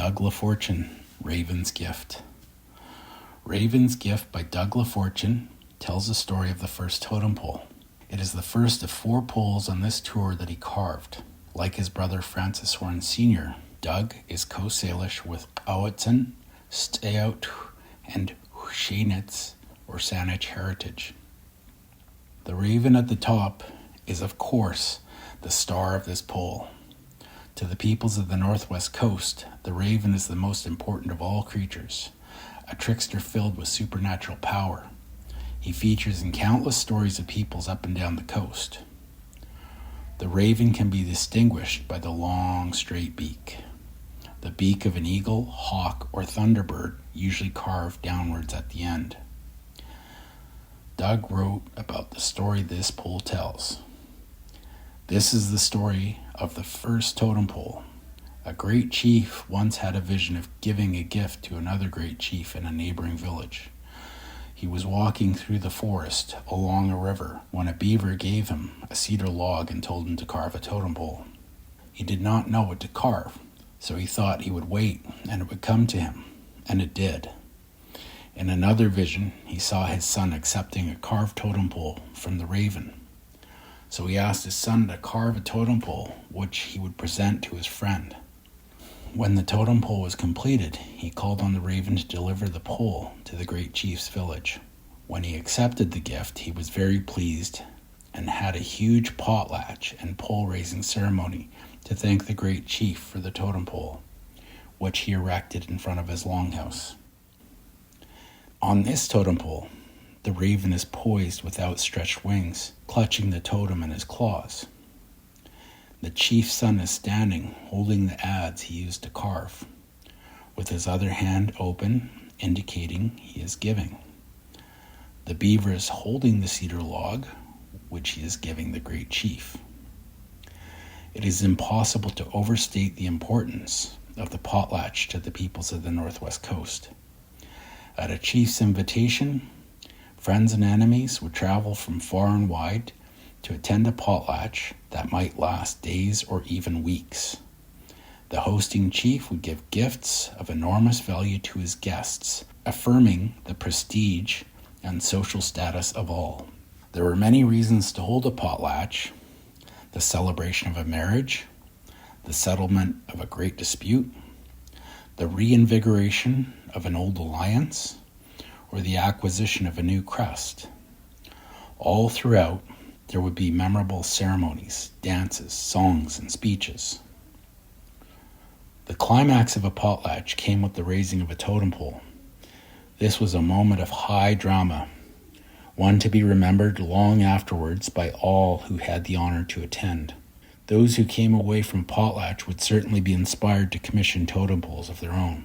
Doug LaFortune, Raven's Gift. Raven's Gift by Doug LaFortune tells the story of the first totem pole. It is the first of 4 poles on this tour that he carved. Like his brother Francis Horne Sr., Doug is Coast Salish with Quw'utsun, Tsawout, and WSANEC or Saanich heritage. The raven at the top is, of course, the star of this pole. To the peoples of the northwest coast, the raven is the most important of all creatures, a trickster filled with supernatural power. He features in countless stories of peoples up and down the coast. The raven can be distinguished by the long, straight beak. The beak of an eagle, hawk, or thunderbird, usually carved downwards at the end. Doug wrote about the story this pole tells. This is the story of the first totem pole. A great chief once had a vision of giving a gift to another great chief in a neighboring village. He was walking through the forest along a river when a beaver gave him a cedar log and told him to carve a totem pole. He did not know what to carve, so he thought he would wait and it would come to him, and it did. In another vision, he saw his son accepting a carved totem pole from the raven. So he asked his son to carve a totem pole, which he would present to his friend. When the totem pole was completed, he called on the raven to deliver the pole to the great chief's village. When he accepted the gift, he was very pleased and had a huge potlatch and pole-raising ceremony to thank the great chief for the totem pole, which he erected in front of his longhouse. On this totem pole, the raven is poised with outstretched wings, clutching the totem in his claws. The chief's son is standing, holding the adze he used to carve, with his other hand open, indicating he is giving. The beaver is holding the cedar log, which he is giving the great chief. It is impossible to overstate the importance of the potlatch to the peoples of the northwest coast. At a chief's invitation, friends and enemies would travel from far and wide to attend a potlatch that might last days or even weeks. The hosting chief would give gifts of enormous value to his guests, affirming the prestige and social status of all. There were many reasons to hold a potlatch: the celebration of a marriage, the settlement of a great dispute, the reinvigoration of an old alliance, or the acquisition of a new crest. All throughout, there would be memorable ceremonies, dances, songs, and speeches. The climax of a potlatch came with the raising of a totem pole. This was a moment of high drama, one to be remembered long afterwards by all who had the honor to attend. Those who came away from potlatch would certainly be inspired to commission totem poles of their own.